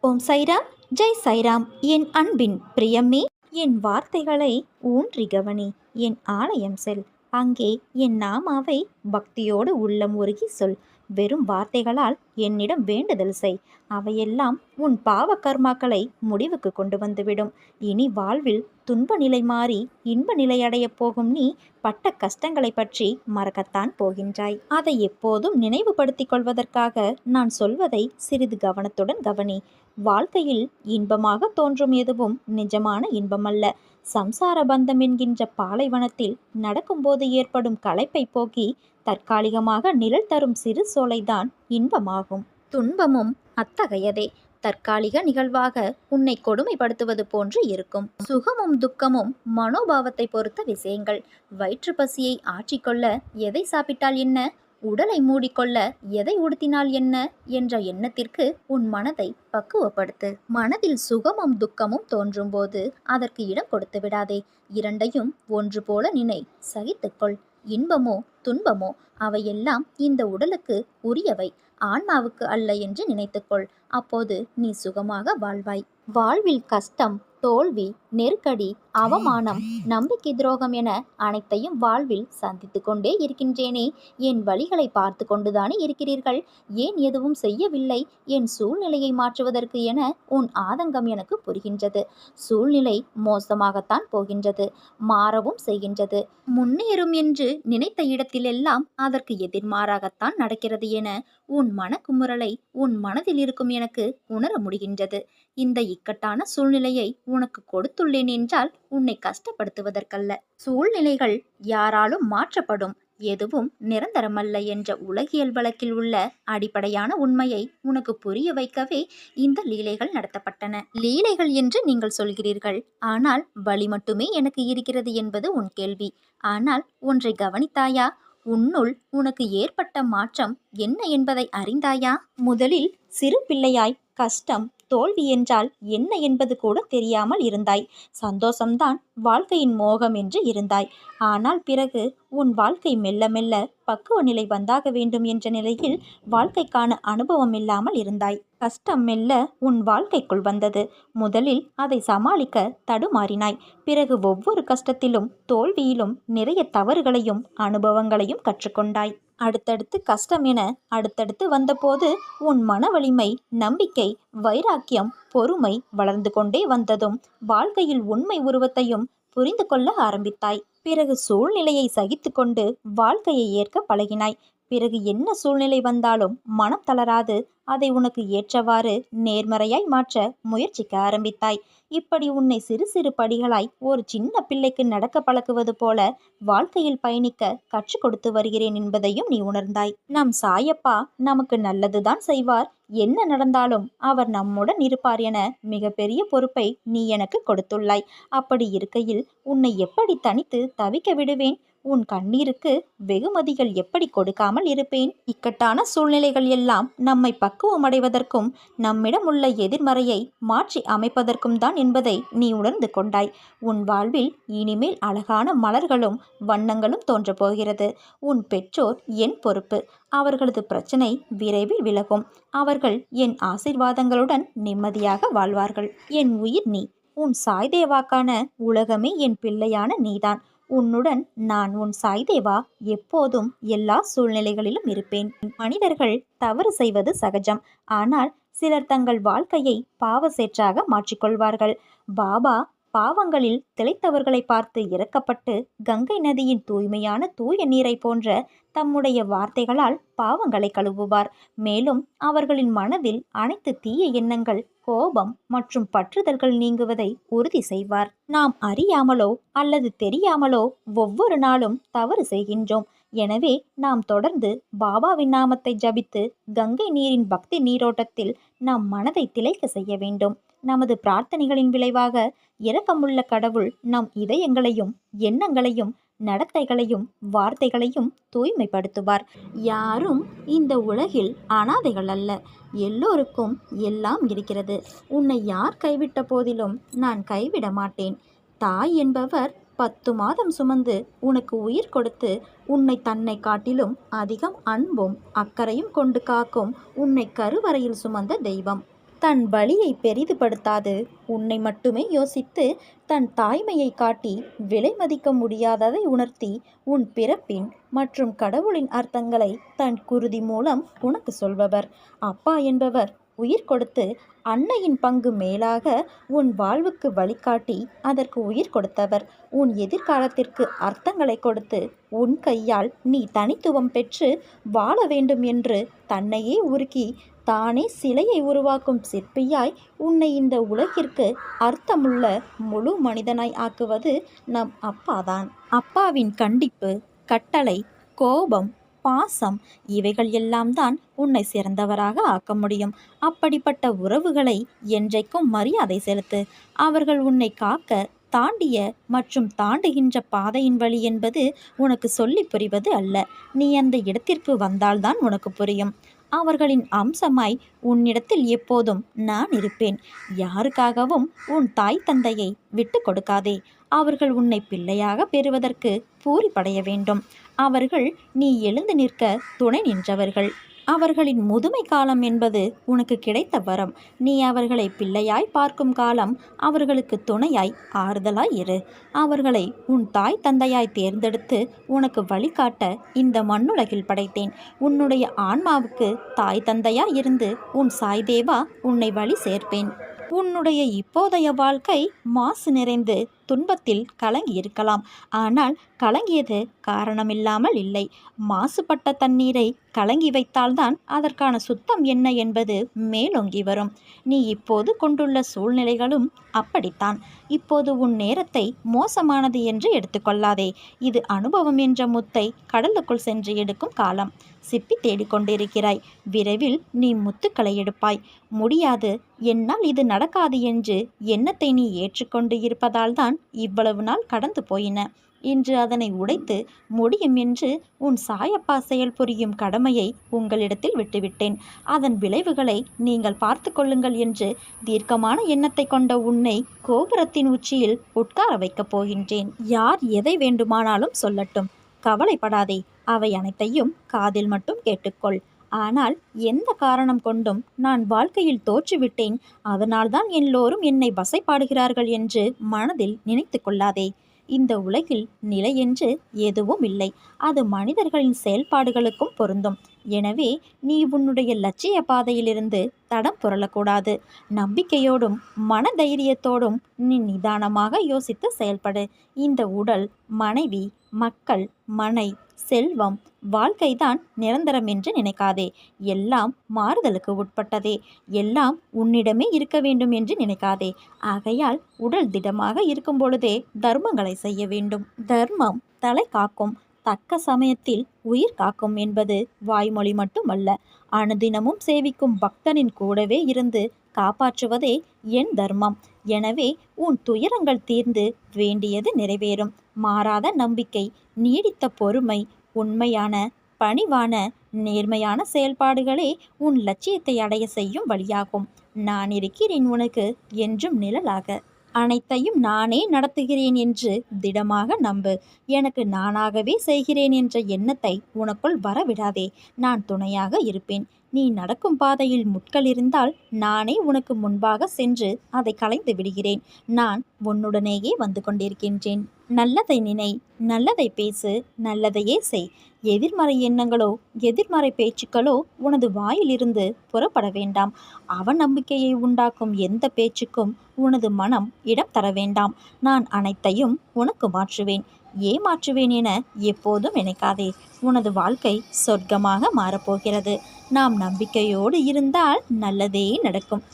ஓம் சைராம், ஜெய் சைராம். என் அன்பின் பிரியமே, என் வார்த்தைகளை ஊன்றி கவனி. என் ஆலயம் செல், அங்கே என் நாமாவை பக்தியோடு உள்ளம் உருகி சொல். வெறும் வார்த்தைகளால் என்னிடம் வேண்டுதல் செய். அவையெல்லாம் உன் பாவ கர்மாக்களை முடிவுக்கு கொண்டு வந்துவிடும். இனி வாழ்வில் துன்ப நிலை மாறி இன்ப நிலை அடையப் போகும் நீ பட்ட கஷ்டங்களை பற்றி மறக்கத்தான் போகின்றாய். அதை எப்போதும் நினைவுபடுத்திக் கொள்வதற்காக நான் சொல்வதை சிறிது கவனத்துடன் கவனி. வாழ்க்கையில் இன்பமாக தோன்றும் எதுவும் நிஜமான இன்பமல்ல. சம்சார பந்தம் என்கின்ற பாலைவனத்தில் நடக்கும்போது ஏற்படும் களைப்பை போக்கி தற்காலிகமாக நிழல் தரும் சிறு சோலைதான் இன்பமாகும். துன்பமும் அத்தகையதே. தற்காலிக நிகழ்வாக உன்னை கொடுமைப்படுத்துவது போன்று இருக்கும். சுகமும் துக்கமும் மனோபாவத்தை பொறுத்த விஷயங்கள். வயிற்று பசியை ஆற்றிக்கொள்ள எதை சாப்பிட்டால் என்ன, உடலை மூடிக்கொள்ள எதை உடுத்தினால் என்ன என்ற எண்ணத்திற்கு உன் மனதை பக்குவப்படுத்து. மனதில் சுகமும் துக்கமும் தோன்றும் போது அதற்கு இடம் கொடுத்து விடாதே. இரண்டையும் ஒன்று போல நினை, சகித்துக்கொள். இன்பமோ துன்பமோ அவையெல்லாம் இந்த உடலுக்கு உரியவை, ஆன்மாவுக்கு அல்ல என்று நினைத்துக்கொள். அப்போது நீ சுகமாக வாழ்வாய். வாழ்வில் கஷ்டம், தோல்வி, நெருக்கடி, அவமானம், நம்பிக்கை துரோகம் என அனைத்தையும் வாழ்வில் சந்தித்து கொண்டே இருக்கின்றேனே. என் வழிகளை பார்த்து கொண்டுதானே இருக்கிறீர்கள். ஏன் எதுவும் செய்யவில்லை? என் சூழ்நிலையை மாற்றுவதற்கு என உன் ஆதங்கம் எனக்கு புரிகின்றது. சூழ்நிலை மோசமாகத்தான் போகின்றது, மாறவும் செய்கின்றது. முன்னேறும் என்று நினைத்த இடத்திலெல்லாம் அதற்கு எதிர்மாறாகத்தான் நடக்கிறது என உன் மனக்குமுறலை உன் மனதில் இருக்கும் எனக்கு உணர முடிகின்றது. இந்த இக்கட்டான சூழ்நிலையை உனக்கு கொடுத்துள்ளேன் என்றால் உன்னை கஷ்டப்படுத்துவதற்கல்ல. சூழ்நிலைகள் யாராலும் மாற்றப்படும், எதுவும் நிரந்தரமல்ல என்ற உலகியல் வழக்கில் உள்ள அடிப்படையான உண்மையை உனக்கு புரிய வைக்கவே இந்த லீலைகள் நடத்தப்பட்டன. லீலைகள் என்று நீங்கள் சொல்கிறீர்கள், ஆனால் வழி மட்டுமே எனக்கு இருக்கிறது என்பது உன் கேள்வி. ஆனால் ஒன்றை கவனித்தாயா? உன்னுள் உனக்கு ஏற்பட்ட மாற்றம் என்ன என்பதை அறிந்தாயா? முதலில் சிறு பிள்ளையாய் கஷ்டம், தோல்வி என்றால் என்ன என்பது கூட தெரியாமல் இருந்தாய். சந்தோஷம்தான் வாழ்க்கையின் மோகம் என்று இருந்தாய். ஆனால் பிறகு உன் வாழ்க்கை மெல்ல மெல்ல பக்குவ நிலை வந்தாக வேண்டும் என்ற நிலையில் வாழ்க்கைக்கான அனுபவம் இல்லாமல் இருந்தாய். கஷ்டம் மெல்ல உன் வாழ்க்கைக்குள் வந்தது. முதலில் அதை சமாளிக்க தடுமாறினாய். பிறகு ஒவ்வொரு கஷ்டத்திலும் தோல்வியிலும் நிறைய தவறுகளையும் அனுபவங்களையும் கற்றுக்கொண்டாய். அடுத்தடுத்து கஷ்டம் என அடுத்தடுத்து வந்தபோது உன் மன வலிமை, நம்பிக்கை, வைராக்கியம், பொறுமை வளர்ந்து கொண்டே வந்ததும் வாழ்க்கையில் உண்மை உருவத்தையும் புரிந்து கொள்ள ஆரம்பித்தாய். பிறகு சூழ்நிலையை சகித்து கொண்டு வாழ்க்கையை ஏற்க பழகினாய். பிறகு என்ன சூழ்நிலை வந்தாலும் மனம் தளராது அதை உனக்கு ஏற்றவாறு நேர்மறையாய் மாற்ற முயற்சிக்க ஆரம்பித்தாய். இப்படி உன்னை சிறு சிறு படிகளாய் ஒரு சின்ன பிள்ளைக்கு நடக்க பழக்குவது போல வாழ்க்கையில் பயணிக்க கற்றுக் கொடுத்து வருகிறேன் என்பதையும் நீ உணர்ந்தாய். நம் சாயப்பா நமக்கு நல்லதுதான் செய்வார், என்ன நடந்தாலும் அவர் நம்முடன் இருப்பார் என மிகப்பெரிய பொறுப்பை நீ எனக்கு கொடுத்துள்ளாய். அப்படி இருக்கையில் உன்னை எப்படி தனித்து தவிக்க விடுவேன்? உன் கண்ணீருக்கு வெகுமதிகள் எப்படி கொடுக்காமல் இருப்பேன்? இக்கட்டான சூழ்நிலைகள் எல்லாம் நம்மை பக்குவமடைவதற்கும் நம்மிடம் உள்ள எதிர்மறையை மாற்றி அமைப்பதற்கும் தான் என்பதை நீ உணர்ந்து கொண்டாய். உன் வாழ்வில் இனிமேல் அழகான மலர்களும் வண்ணங்களும் தோன்றப் போகிறது. உன் பெற்றோர் என் பொறுப்பு. அவர்களது பிரச்சனை விரைவில் விலகும். அவர்கள் என் ஆசீர்வாதங்களுடன் நிம்மதியாக வாழ்வார்கள். என் உயிர் நீ. உன் சாய்தேவாக்கான உலகமே என் பிள்ளையான நீதான். உன்னுடன் நான் உன் சாய்தேவா எப்போதும் எல்லா சூழ்நிலைகளிலும் இருப்பேன். மனிதர்கள் தவறு செய்வது சகஜம். ஆனால் சிலர் தங்கள் வாழ்க்கையை பாவசேற்றாக மாற்றிக்கொள்வார்கள். பாபா பாவங்களில் திளைத்தவர்களை பார்த்து இரக்கப்பட்டு கங்கை நதியின் தூய்மையான தூய நீரை போன்ற தம்முடைய வார்த்தைகளால் பாவங்களை கழுவுவார். மேலும் அவர்களின் மனதில் அனைத்து தீய எண்ணங்கள், கோபம் மற்றும் பற்றுதல்கள் நீங்குவதை உறுதி செய்வார். நாம் அறியாமலோ அல்லது தெரியாமலோ ஒவ்வொரு நாளும் தவறு செய்கின்றோம். எனவே நாம் தொடர்ந்து பாபாவின் நாமத்தை ஜபித்து கங்கை நீரின் பக்தி நீரோட்டத்தில் நம் மனதை திளைக்க செய்ய வேண்டும். நமது பிரார்த்தனைகளின் விளைவாக இரக்கமுள்ள கடவுள் நம் இதயங்களையும் எண்ணங்களையும் நடத்தைகளையும் வார்த்தைகளையும் தூய்மைப்படுத்துவார். யாரும் இந்த உலகில் அனாதைகள் அல்ல. எல்லோருக்கும் எல்லாம் இருக்கிறது. உன்னை யார் கைவிட்ட போதிலும் நான் கைவிட மாட்டேன். தாய் என்பவர் 10 மாதம் சுமந்து உனக்கு உயிர் கொடுத்து உன்னை தன்னை காட்டிலும் அதிகம் அன்பும் அக்கறையும் கொண்டு காக்கும் உன்னை கருவறையில் சுமந்த தெய்வம். தன் வலியை பெரிதுபடுத்தாது உன்னை மட்டுமே யோசித்து தன் தாய்மையை காட்டி விலை மதிக்க முடியாததை உணர்த்தி உன் பிறப்பின் மற்றும் கடவுளின் அர்த்தங்களை தன் குருதி மூலம் உனக்கு சொல்பவர். அப்பா என்பவர் உயிர் கொடுத்து அன்னையின் பங்கு மேலாக உன் வாழ்வுக்கு வழிகாட்டி அதற்கு உயிர் கொடுத்தவர். உன் எதிர்காலத்திற்கு அர்த்தங்களை கொடுத்து உன் கையால் நீ தனித்துவம் பெற்று வாழ வேண்டும் என்று தன்னையே உருக்கி தானே சிலையை உருவாக்கும் சிற்பியாய் உன்னை இந்த உலகிற்கு அர்த்தமுள்ள முழு மனிதனாய் ஆக்குவது நம் அப்பாதான். அப்பாவின் கண்டிப்பு, கட்டளை, கோபம், பாசம் இவைகள் எல்லாம் தான் உன்னை சிறந்தவராக ஆக்க முடியும். அப்படிப்பட்ட உறவுகளை என்றைக்கும் மரியாதை செலுத்து. அவர்கள் உன்னை காக்க தாண்டிய மற்றும் தாண்டுகின்ற பாதையின் வழி என்பது உனக்கு சொல்லி புரிவது அல்ல. நீ அந்த இடத்திற்கு வந்தால்தான் உனக்கு புரியும். அவர்களின் அம்சமாய் உன்னிடத்தில் எப்போதும் நான் இருப்பேன். யாருக்காகவும் உன் தாய் தந்தையை விட்டு கொடுக்காதே. அவர்கள் உன்னை பிள்ளையாக பெறுவதற்கு பூரிப்படைய வேண்டும். அவர்கள் நீ எழுந்து நிற்க துணை நின்றவர்கள். அவர்களின் முதுமை காலம் என்பது உனக்கு கிடைத்த வரம். நீ அவர்களை பிள்ளையாய் பார்க்கும் காலம் அவர்களுக்கு துணையாய் ஆறுதலாய் இரு. அவர்களை உன் தாய் தந்தையாய் தேர்ந்தெடுத்து உனக்கு வழிகாட்ட இந்த மண்ணுலகில் படைத்தேன். உன்னுடைய ஆன்மாவுக்கு தாய் தந்தையாய் இருந்து உன் சாய்தேவா உன்னை வழி சேர்ப்பேன். உன்னுடைய இப்போதைய வாழ்க்கை மாசு நிறைந்து துன்பத்தில் கலங்கி இருக்கலாம். ஆனால் கலங்கியது காரணமில்லாமல் இல்லை. மாசுபட்ட தண்ணீரை கலங்கி வைத்தால்தான் அதற்கான சுத்தம் என்ன என்பது மேலோங்கி வரும். நீ இப்போது கொண்டுள்ள சூழ்நிலைகளும் அப்படித்தான். இப்போது உன் நேரத்தை மோசமானது என்று எடுத்துக்கொள்ளாதே. இது அனுபவம் என்ற முத்தை கடலுக்குள் சென்று எடுக்கும் காலம். சிப்பி தேடிக்கொண்டிருக்கிறாய். விரைவில் நீ முத்துக்களை எடுப்பாய். முடியாது, என்னால் இது நடக்காது என்று எண்ணத்தை நீ ஏற்றுக்கொண்டு இருப்பதால் தான் இவ்வளவு நாள் கடந்து போயின. இன்று அதனை உடைத்து முடியும் என்று உன் சாயப்பா செயல் புரியும் கடமையை உங்களிடத்தில் விட்டுவிட்டேன். அதன் விளைவுகளை நீங்கள் பார்த்து கொள்ளுங்கள் என்று தீர்க்கமான எண்ணத்தை கொண்ட உன்னை கோபுரத்தின் உச்சியில் உட்கார வைக்கப் போகின்றேன். யார் எதை வேண்டுமானாலும் சொல்லட்டும், கவலைப்படாதே. அவை அனைத்தையும் காதில் மட்டும் கேட்டுக்கொள். ஆனால் எந்த காரணம் கொண்டும் நான் வாழ்க்கையில் தோற்றுவிட்டேன், அதனால்தான் எல்லோரும் என்னை வசைபாடுகிறார்கள் என்று மனதில் நினைத்து கொள்ளாதே. இந்த உலகில் நிலை என்று எதுவும் இல்லை. அது மனிதர்களின் செயல்பாடுகளுக்கும் பொருந்தும். எனவே நீ உன்னுடைய லட்சிய பாதையிலிருந்து தடம் புரளக்கூடாது. நம்பிக்கையோடும் மன தைரியத்தோடும் நீ நிதானமாக யோசித்து செயல்படு. இந்த உடல், மனைவி, மக்கள், மனை, செல்வம், வாழ்க்கைதான் நிரந்தரம் என்று நினைக்காதே. எல்லாம் மாறுதலுக்கு உட்பட்டதே. எல்லாம் உன்னிடமே இருக்க வேண்டும் என்று நினைக்காதே. ஆகையால் உடல் திடமாக இருக்கும் பொழுதே தர்மங்களை செய்ய வேண்டும். தர்மம் தலை காக்கும், தக்க சமயத்தில் உயிர் காக்கும் என்பது வாய்மொழி மட்டுமல்ல. அனுதினமும் சேவிக்கும் பக்தனின் கூடவே இருந்து காப்பாற்றுவதே என் தர்மம். எனவே உன் துயரங்கள் தீர்ந்து வேண்டியது நிறைவேறும். மாறாத நம்பிக்கை, நீடித்த பொறுமை, உண்மையான பணிவான நேர்மையான செயல்பாடுகளே உன் லட்சியத்தை அடைய செய்யும் வழியாகும். நான் இருக்கிறேன் உனக்கு என்றும் நிழலாக. அனைத்தையும் நானே நடத்துகிறேன் என்று திடமாக நம்பு. எனக்கு நானாகவே செய்கிறேன் என்ற எண்ணத்தை உனக்குள் வரவிடாதே. நான் துணையாக இருப்பேன். நீ நடக்கும் பாதையில் முட்கள் இருந்தால் நானே உனக்கு முன்பாக சென்று அதை களைந்து விடுகிறேன். நான் உன்னுடனேயே வந்து கொண்டிருக்கின்றேன். நல்லதை நினை, நல்லதை பேசு, நல்லதையே செய். எதிர்மறை எண்ணங்களோ எதிர்மறை பேச்சுக்களோ உனது வாயிலிருந்து புறப்பட வேண்டாம். அவநம்பிக்கையை உண்டாக்கும் எந்த பேச்சுக்கும் உனது மனம் இடம் தர வேண்டாம். நான் அனைத்தையும் உனக்கு மாற்றுவேன், ஏமாற்றுவேன் என எப்போதும் நினைக்காதே. உனது வாழ்க்கை சொர்க்கமாக மாறப்போகிறது. நாம் நம்பிக்கையோடு இருந்தால் நல்லதே நடக்கும்.